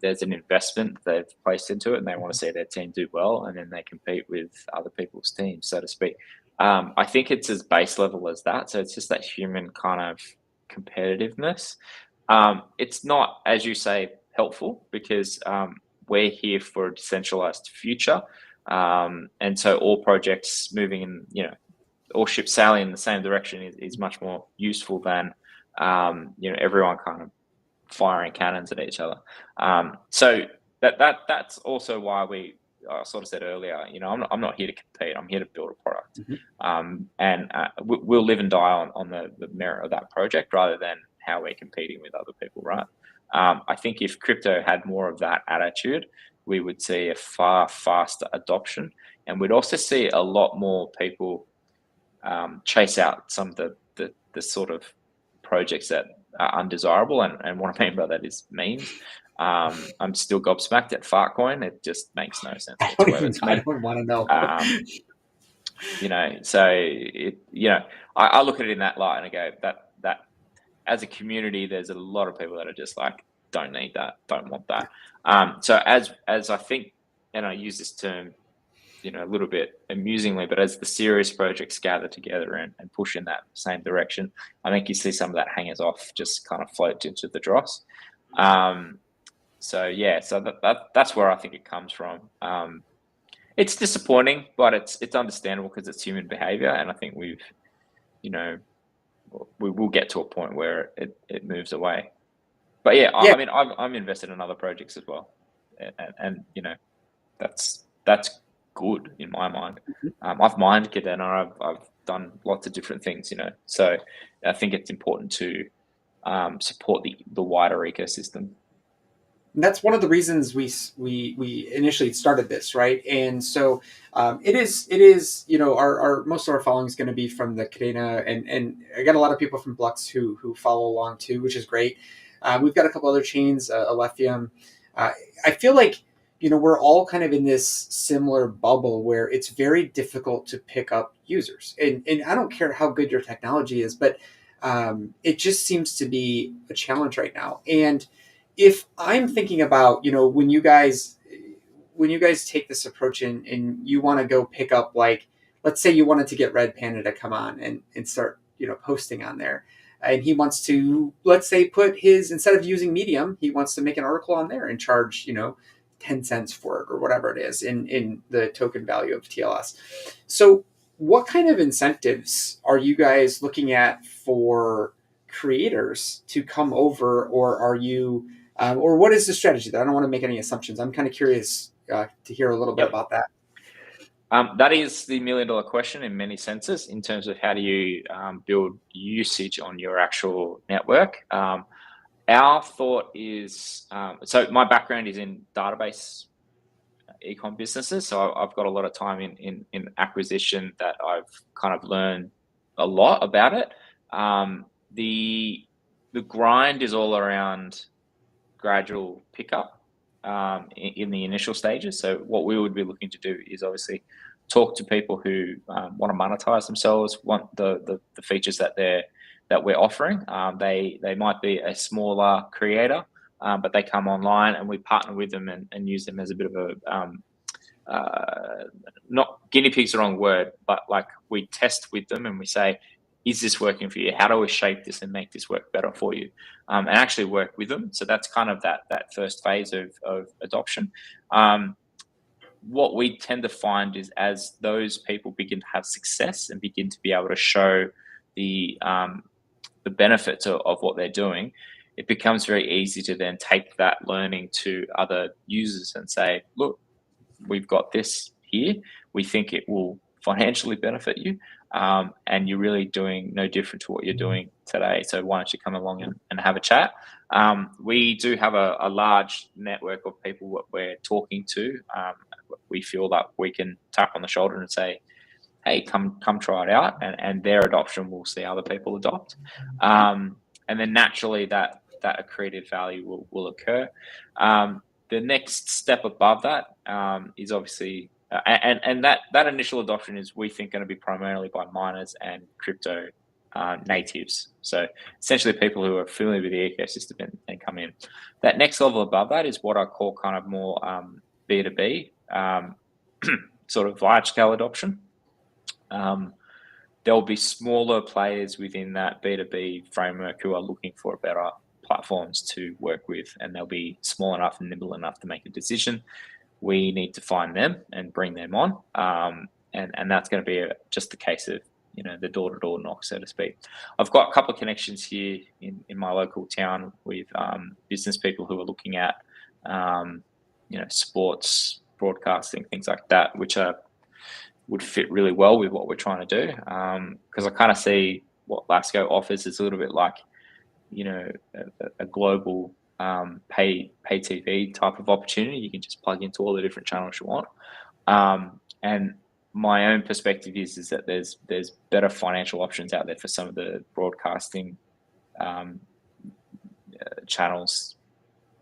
There's an investment they've placed into it, and they want to see their team do well, and then they compete with other people's teams, so to speak. I think it's as base level as that. So it's just that human kind of competitiveness. It's not, as you say, helpful because we're here for a decentralized future. And so all projects moving in, all ships sailing in the same direction is much more useful than everyone kind of firing cannons at each other. So that's also why I sort of said earlier, I'm not here to compete. I'm here to build a product, Mhm. and we'll live and die on the merit of that project rather than how we're competing with other people, right? I think if crypto had more of that attitude, we would see a far faster adoption, and we'd also see a lot more people chase out some of the sort of projects that are undesirable. And what I mean by that is memes. I'm still gobsmacked at Fartcoin. It just makes no sense whatsoever to I me. don't want to know. Um, so I look at it in that light and I go that as a community, there's a lot of people that are just like, don't need that, don't want that. So as I think, and I use this term a little bit amusingly, but as the serious projects gather together and push in that same direction, I think you see some of that hangers off just kind of float into the dross. So yeah, so that's where I think it comes from. It's disappointing, but it's understandable because it's human behavior, and I think you know, we will get to a point where it moves away. But yeah, Yeah. I mean, I'm invested in other projects as well, and that's good in my mind. I've mined Cadena. I've done lots of different things, So I think it's important to support the wider ecosystem. And that's one of the reasons we initially started this, right? And so it is our most of our following is going to be from the Cadena, and I got a lot of people from Blux who follow along too, which is great. We've got a couple other chains, Alephium. I feel like we're all kind of in this similar bubble where it's very difficult to pick up users, and I don't care how good your technology is, but it just seems to be a challenge right now. And if I'm thinking about, when you guys take this approach and you want to go pick up, like, let's say you wanted to get Red Panda to come on and start, posting on there. And he wants to, let's say, put his, instead of using Medium, he wants to make an article on there and charge, 10 cents for it or whatever it is in the token value of TLS. So what kind of incentives are you guys looking at for creators to come over, or are you or what is the strategy there? I don't want to make any assumptions. I'm kind of curious to hear a little bit Yep. about that. That is the $1 million question in many senses in terms of how do you build usage on your actual network. Our thought is, so my background is in database ecom businesses, so I've got a lot of time in acquisition that I've kind of learned a lot about it. The grind is all around gradual pickup in the initial stages. So what we would be looking to do is obviously talk to people who want to monetize themselves, want the features that we're offering. They might be a smaller creator, but they come online and we partner with them and use them as a bit of a not guinea pig's the wrong word, but like we test with them and we say, is this working for you? How do we shape this and make this work better for you? And actually work with them. So that's kind of that first phase of adoption. What we tend to find is as those people begin to have success and begin to be able to show the benefits of what they're doing, it becomes very easy to then take that learning to other users and say, look, we've got this here. We think it will financially benefit you. And you're really doing no different to what you're doing today. So why don't you come along and have a chat? We do have a large network of people that we're talking to. We feel that we can tap on the shoulder and say, hey, come try it out. And their adoption will see other people adopt. And then naturally that accretive value will occur. The next step above that is obviously and that initial adoption is, we think, going to be primarily by miners and crypto natives. So essentially people who are familiar with the ecosystem and come in. That next level above that is what I call kind of more B2B, sort of large scale adoption. There'll be smaller players within that B2B framework who are looking for better platforms to work with, and they'll be small enough and nimble enough to make a decision. We need to find them and bring them on, and that's going to be just a case of, the door-to-door knock, so to speak. I've got a couple of connections here in my local town with business people who are looking at sports broadcasting, things like that, which would fit really well with what we're trying to do, because I kind of see what Lasco offers is a little bit like a global pay TV type of opportunity. You can just plug into all the different channels you want, and my own perspective is that there's better financial options out there for some of the broadcasting channels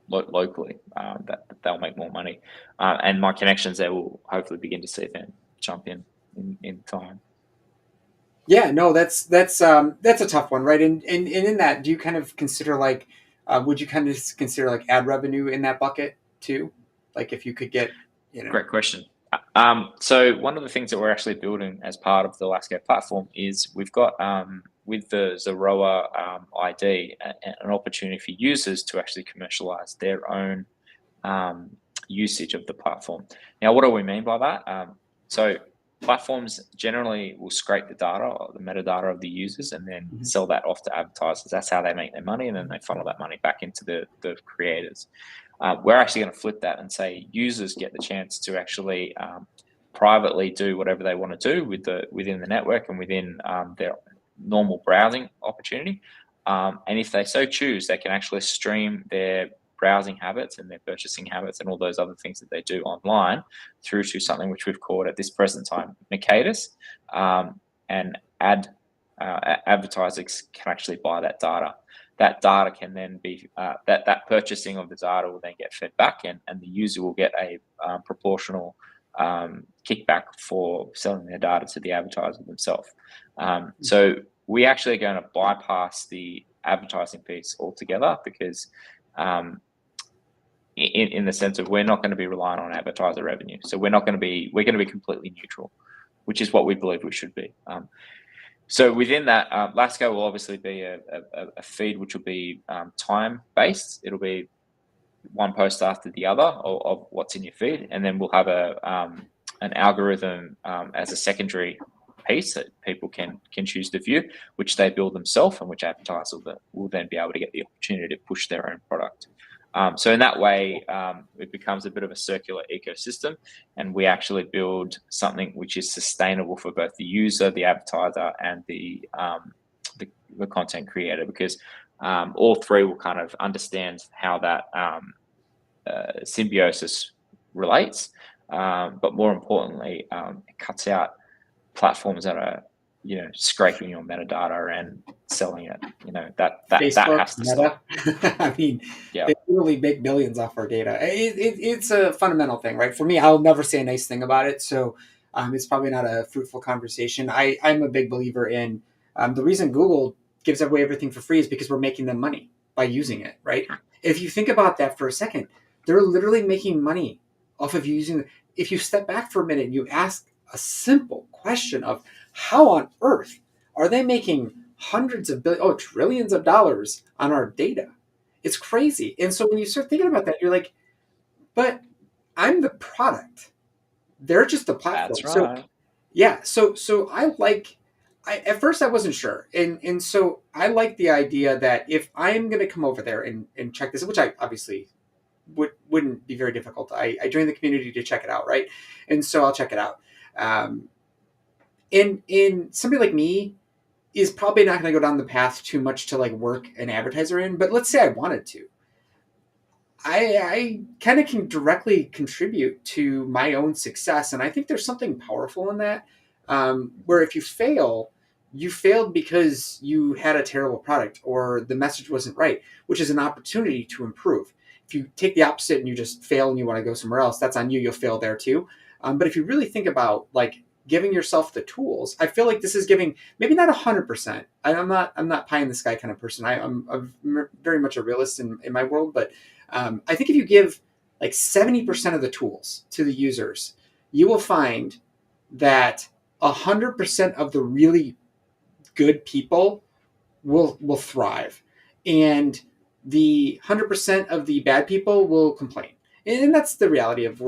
locally, that they'll make more money, and my connections there will hopefully begin to see them jump in time. Yeah, no, that's a tough one, right? And in that, do you kind of consider would you kind of consider like ad revenue in that bucket too? Like if you could get, Great question. So one of the things that we're actually building as part of the Lasco platform is we've got with the Zeroa ID an opportunity for users to actually commercialize their own usage of the platform. Now, what do we mean by that? So platforms generally will scrape the data, or the metadata of the users, and then sell that off to advertisers. That's how they make their money, and then they funnel that money back into the creators. We're actually going to flip that and say users get the chance to actually privately do whatever they want to do within the network and within their normal browsing opportunity. And if they so choose, they can actually stream their browsing habits and their purchasing habits and all those other things that they do online through to something which we've called at this present time Mercatus, and advertisers can actually buy that data. That data can then be that purchasing of the data will then get fed back, and the user will get a proportional kickback for selling their data to the advertiser themselves. So we actually are going to bypass the advertising piece altogether, because in the sense of we're not going to be relying on advertiser revenue. So we're going to be completely neutral, which is what we believe we should be. So within that, Lasco will obviously be a feed which will be time-based. It'll be one post after the other of what's in your feed, and then we'll have an algorithm as a secondary piece that people can choose to view, which they build themselves, and which advertisers will then be able to get the opportunity to push their own product. So in that way, it becomes a bit of a circular ecosystem, and we actually build something which is sustainable for both the user, the advertiser, and the content creator, because all three will kind of understand how that symbiosis relates. But more importantly, it cuts out platforms that are scraping your metadata and selling it. That Facebook, has to Meta. stop. I mean, Yeah. they literally make millions off our data. It's a fundamental thing, right? For me, I'll never say a nice thing about it, so it's probably not a fruitful conversation. I'm a big believer in the reason Google gives away everything for free is because we're making them money by using it, right? If you think about that for a second, they're literally making money off of using. If you step back for a minute and you ask a simple question of how on earth are they making hundreds of trillions of dollars on our data? It's crazy. And so when you start thinking about that, you're like, but I'm the product. They're just the platform. That's right. So yeah, so at first I wasn't sure. And so I like the idea that if I'm gonna come over there and check this, which I obviously wouldn't be very difficult. I joined the community to check it out, right? And so I'll check it out. And somebody like me is probably not going to go down the path too much to like work an advertiser in, but let's say I wanted to. I kind of can directly contribute to my own success, and I think there's something powerful in that. Where if you fail, you failed because you had a terrible product or the message wasn't right, which is an opportunity to improve. If you take the opposite and you just fail and you want to go somewhere else, that's on you. You'll fail there too. But if you really think about like giving yourself the tools, I feel like this is giving maybe not 100%. I'm not pie in the sky kind of person. I'm very much a realist in my world, but I think if you give like 70% of the tools to the users, you will find that 100% of the really good people will thrive, and the 100% of the bad people will complain. And that's the reality of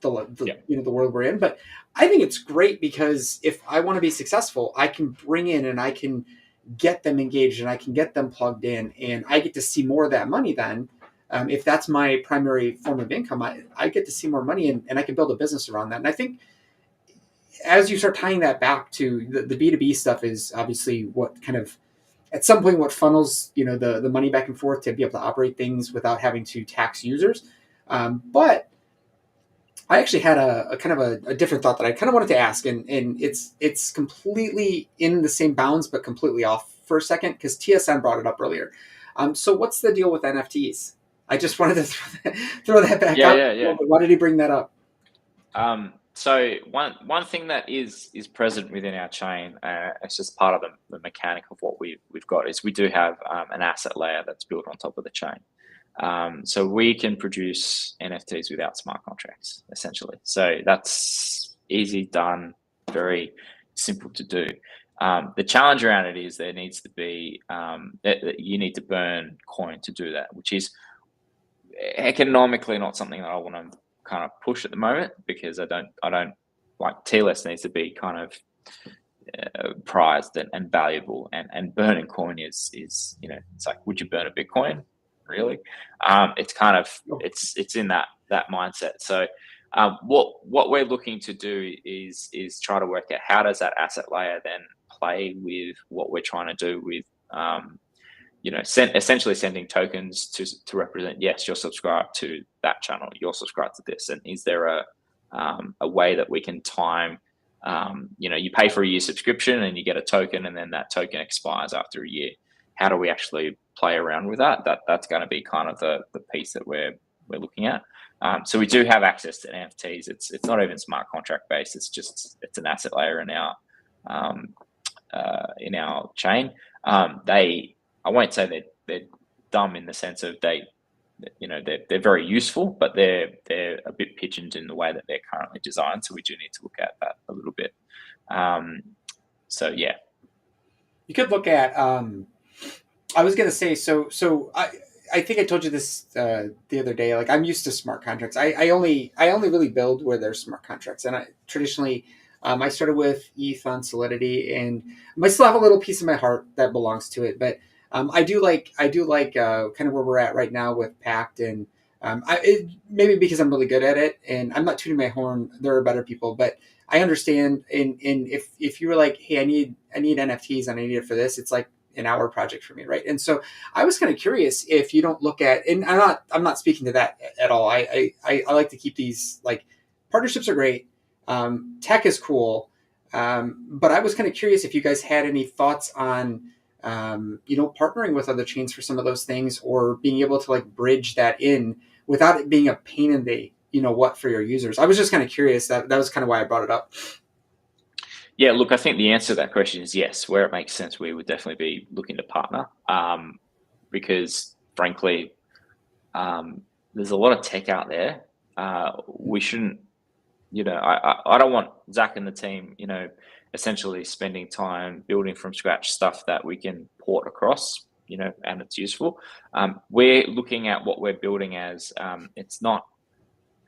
Yeah. the world we're in. But I think it's great because if I want to be successful, I can bring in and I can get them engaged and I can get them plugged in, and I get to see more of that money then. If that's my primary form of income, I get to see more money, and I can build a business around that. And I think as you start tying that back to the B2B stuff is obviously what kind of at some point what funnels the money back and forth to be able to operate things without having to tax users. But I actually had a kind of a different thought that I kind of wanted to ask, and it's completely in the same bounds but completely off for a second because TSN brought it up earlier. So what's the deal with NFTs? I just wanted to throw that back Yeah, out. yeah, yeah. Why did he bring that up? So one thing that is present within our chain, it's just part of the mechanic of what we've got is we do have an asset layer that's built on top of the chain. So we can produce NFTs without smart contracts, essentially. So that's easy done, very simple to do. The challenge around it is there needs to be that you need to burn coin to do that, which is economically not something that I want to kind of push at the moment because I don't like TLS needs to be kind of prized and valuable, and burning coin is it's like, would you burn a Bitcoin really? It's kind of it's in that mindset. So what we're looking to do is try to work out how does that asset layer then play with what we're trying to do with essentially sending tokens to represent, yes, you're subscribed to that channel, you're subscribed to this, and is there a way that we can time, you pay for a year subscription and you get a token, and then that token expires after a year. How do we actually play around with that? That's going to be kind of the piece that we're looking at. So we do have access to NFTs. It's not even smart contract based. It's an asset layer in our chain. I won't say they're dumb in the sense of they're very useful, but they're a bit pigeoned in the way that they're currently designed. So we do need to look at that a little bit. So yeah, You could look at. I was gonna say so. I think I told you this the other day. Like I'm used to smart contracts. I only really build where there's smart contracts, and I traditionally. I started with ETH on Solidity, and I still have a little piece of my heart that belongs to it. But I do like kind of where we're at right now with Pact, and maybe because I'm really good at it, and I'm not tooting my horn. There are better people, but I understand. And if you were like, hey, I need NFTs and I need it for this, it's like an hour project for me, right? And so I was kind of curious if you don't look at, and I'm not speaking to that at all. I like to keep these like partnerships are great. Tech is cool, but I was kind of curious if you guys had any thoughts on partnering with other chains for some of those things, or being able to like bridge that in without it being a pain in the what for your users. I was just kind of curious. That was kind of why I brought it up. yeah. Look, I think the answer to that question is yes. Where it makes sense, we would definitely be looking to partner, because frankly, there's a lot of tech out there. We shouldn't. I don't want Zach and the team, essentially spending time building from scratch stuff that we can port across, and it's useful. We're looking at what we're building as it's not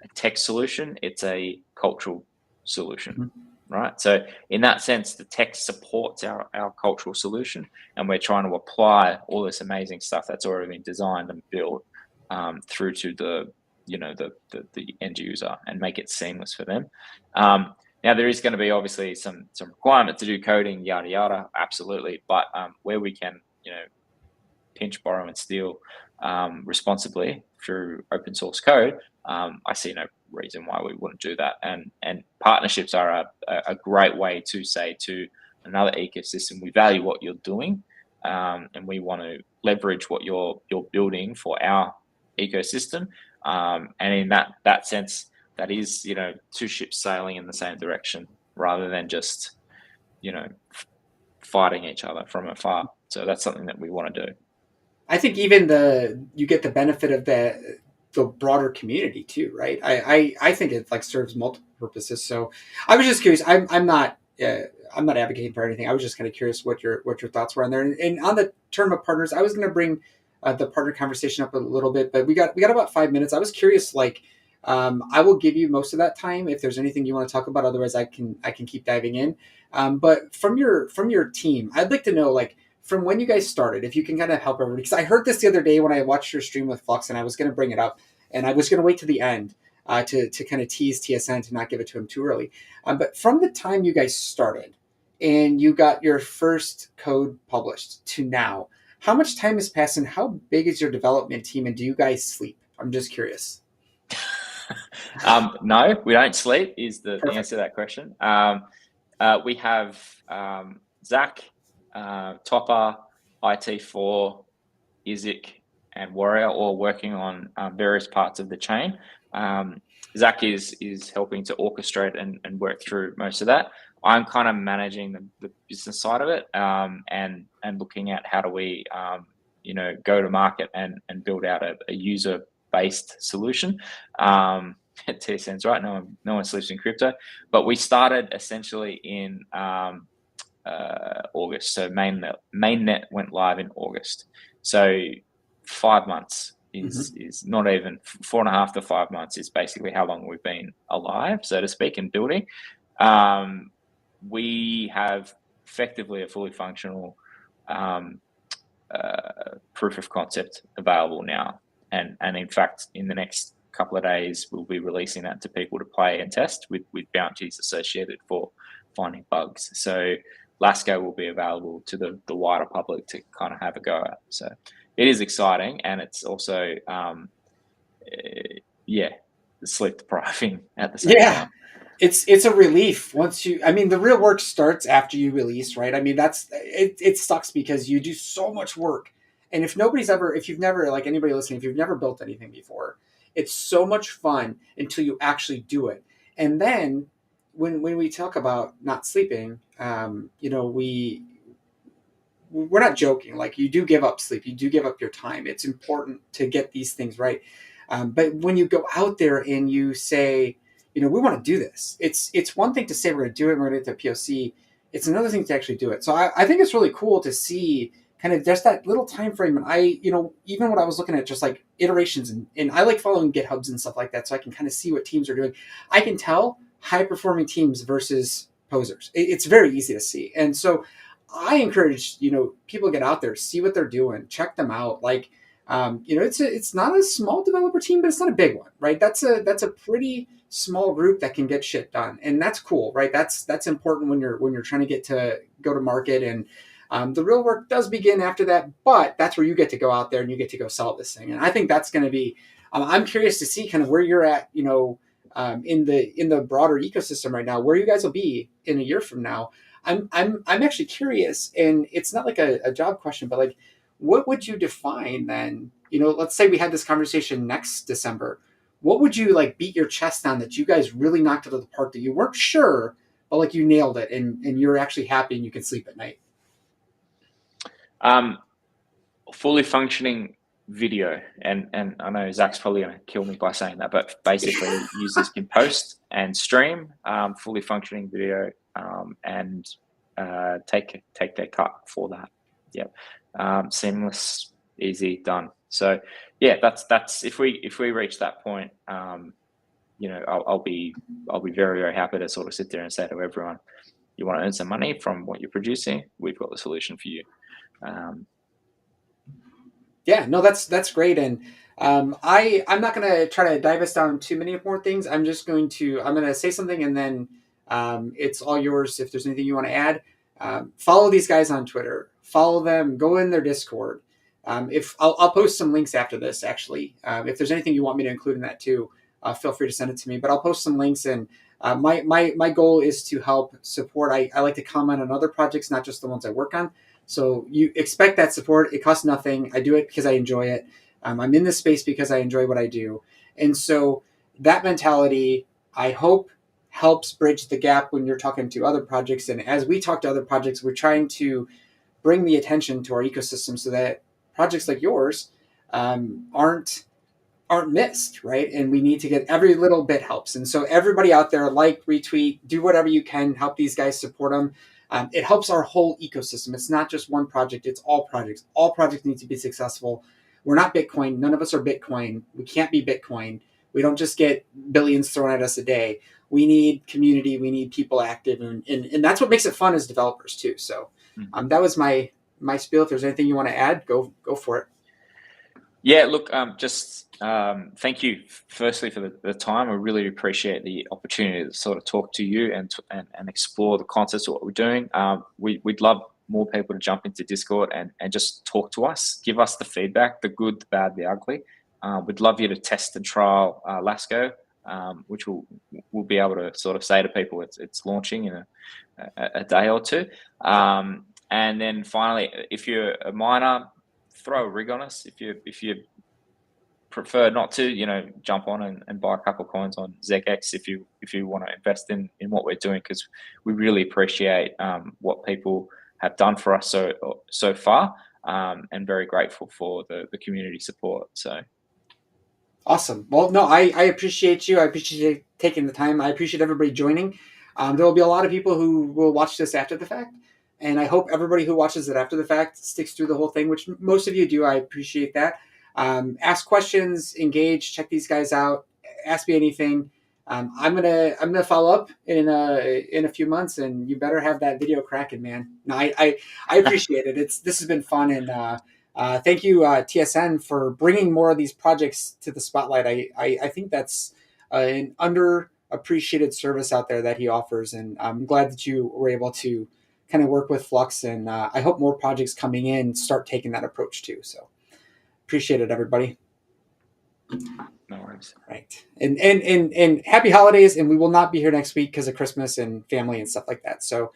a tech solution, it's a cultural solution, Mm-hmm. right? So in that sense, the tech supports our cultural solution, and we're trying to apply all this amazing stuff that's already been designed and built through to the end user and make it seamless for them. Now there is going to be obviously some requirement to do coding, yada yada, absolutely. But where we can, pinch, borrow, and steal responsibly through open source code, I see no reason why we wouldn't do that. And partnerships are a great way to say to another ecosystem, we value what you're doing, and we want to leverage what you're building for our ecosystem. And in that sense, that is, two ships sailing in the same direction rather than just, fighting each other from afar. So that's something that we want to do. I think even you get the benefit of the broader community too, right? I think it like serves multiple purposes. So I was just curious. I'm not advocating for anything. I was just kind of curious what your thoughts were on there. And on the term of partners, I was going to bring the partner conversation up a little bit, but we got about 5 minutes. I was curious, like. I will give you most of that time if there's anything you want to talk about. Otherwise, I can keep diving in. But from your team, I'd like to know like from when you guys started, if you can kind of help everybody, because I heard this the other day when I watched your stream with Flux, and I was going to bring it up, and I was going to wait to the end to kind of tease TSN to not give it to him too early. But from the time you guys started and you got your first code published to now, how much time has passed, and how big is your development team, and do you guys sleep? I'm just curious. No, we don't sleep is the Perfect. answer to that question. We have Zach, Topper, IT4, Izik, and Warrior all working on various parts of the chain. Zach is helping to orchestrate and work through most of that. I'm kind of managing the business side of it and looking at how do we go to market and build out a user based solution. TSN's right. No one sleeps in crypto, but we started essentially in August. So mainnet went live in August. So 5 months is not even 4.5 to 5 months is basically how long we've been alive, so to speak, and building. We have effectively a fully functional proof of concept available now. And in fact, in the next couple of days, we'll be releasing that to people to play and test with bounties associated for finding bugs. So Lasco will be available to the wider public to kind of have a go at. So it is exciting, and it's also, sleep depriving at the same time. It's a relief once you. I mean, the real work starts after you release, right? I mean, that's it. It sucks because you do so much work, and if you've never, like anybody listening, if you've never built anything before, it's so much fun until you actually do it, and then when we talk about not sleeping, we're not joking. Like you do give up sleep, you do give up your time. It's important to get these things right. But when you go out there and you say, we want to do this. It's one thing to say we're going to do it, we're going to get to a POC. It's another thing to actually do it. So I think it's really cool to see kind of just that little time frame. And even when I was looking at just like iterations and I like following GitHubs and stuff like that, so I can kind of see what teams are doing. I can tell high performing teams versus posers. It's very easy to see. And so I encourage, people get out there, see what they're doing, check them out. Like, it's not a small developer team, but it's not a big one, right? That's a pretty small group that can get shit done, and that's cool, right? That's important when you're trying to get to go to market, and the real work does begin after that. But that's where you get to go out there and you get to go sell this thing, and I think that's going to be. I'm curious to see kind of where you're at, in the broader ecosystem right now, where you guys will be in a year from now. I'm actually curious, and it's not like a job question, but like, what would you define then? Let's say we had this conversation next December. What would you like beat your chest on that you guys really knocked it out of the park, that you weren't sure, but like you nailed it and you're actually happy and you can sleep at night? Fully functioning video, and I know Zach's probably going to kill me by saying that, but basically users can post and stream fully functioning video and take their cut for that. Yep. Seamless, easy, done. So yeah, that's if we reach that point, I'll be very, very happy to sort of sit there and say to everyone, you want to earn some money from what you're producing, we've got the solution for you. Yeah, no, that's great. And I'm not going to try to dive us down too many more things. I'm going to say something, and then it's all yours. If there's anything you want to add, follow these guys on Twitter, follow them, go in their Discord. If I'll post some links after this, actually, if there's anything you want me to include in that too, feel free to send it to me, but I'll post some links. And my goal is to help support. I like to comment on other projects, not just the ones I work on. So you expect that support. It costs nothing. I do it because I enjoy it. I'm in this space because I enjoy what I do. And so, that mentality, I hope, helps bridge the gap when you're talking to other projects. And as we talk to other projects, we're trying to bring the attention to our ecosystem so that projects like yours aren't missed, right? And we need to get every little bit helps. And so everybody out there, like, retweet, do whatever you can, help these guys, support them. It helps our whole ecosystem. It's not just one project; it's all projects. All projects need to be successful. We're not Bitcoin. None of us are Bitcoin. We can't be Bitcoin. We don't just get billions thrown at us a day. We need community. We need people active, and that's what makes it fun as developers too. So that was my spiel. If there's anything you want to add, go for it. Yeah, look, thank you firstly for the time. I really appreciate the opportunity to sort of talk to you and explore the concepts of what we're doing. We'd love more people to jump into Discord and just talk to us, give us the feedback, the good, the bad, the ugly. We'd love you to test and trial Lasco, which we'll be able to sort of say to people it's launching in a day or two. And then finally, if you're a miner, throw a rig on us. If you prefer not to, jump on and buy a couple of coins on ZX if you want to invest in what we're doing, because we really appreciate what people have done for us so far, and very grateful for the community support. So Awesome. Well, no, I appreciate you. I appreciate you taking the time. I appreciate everybody joining. There will be a lot of people who will watch this after the fact. And I hope everybody who watches it after the fact sticks through the whole thing, which most of you do. I appreciate that. Ask questions, engage, check these guys out. Ask me anything. I'm gonna follow up in a few months, and you better have that video cracking, man. No, I appreciate it. This has been fun, and thank you, TSN, for bringing more of these projects to the spotlight. I think that's an underappreciated service out there that he offers, and I'm glad that you were able to kind of work with Flux, and I hope more projects coming in start taking that approach too. So appreciate it, everybody. no worries. Right, and happy holidays, and we will not be here next week because of Christmas and family and stuff like that. So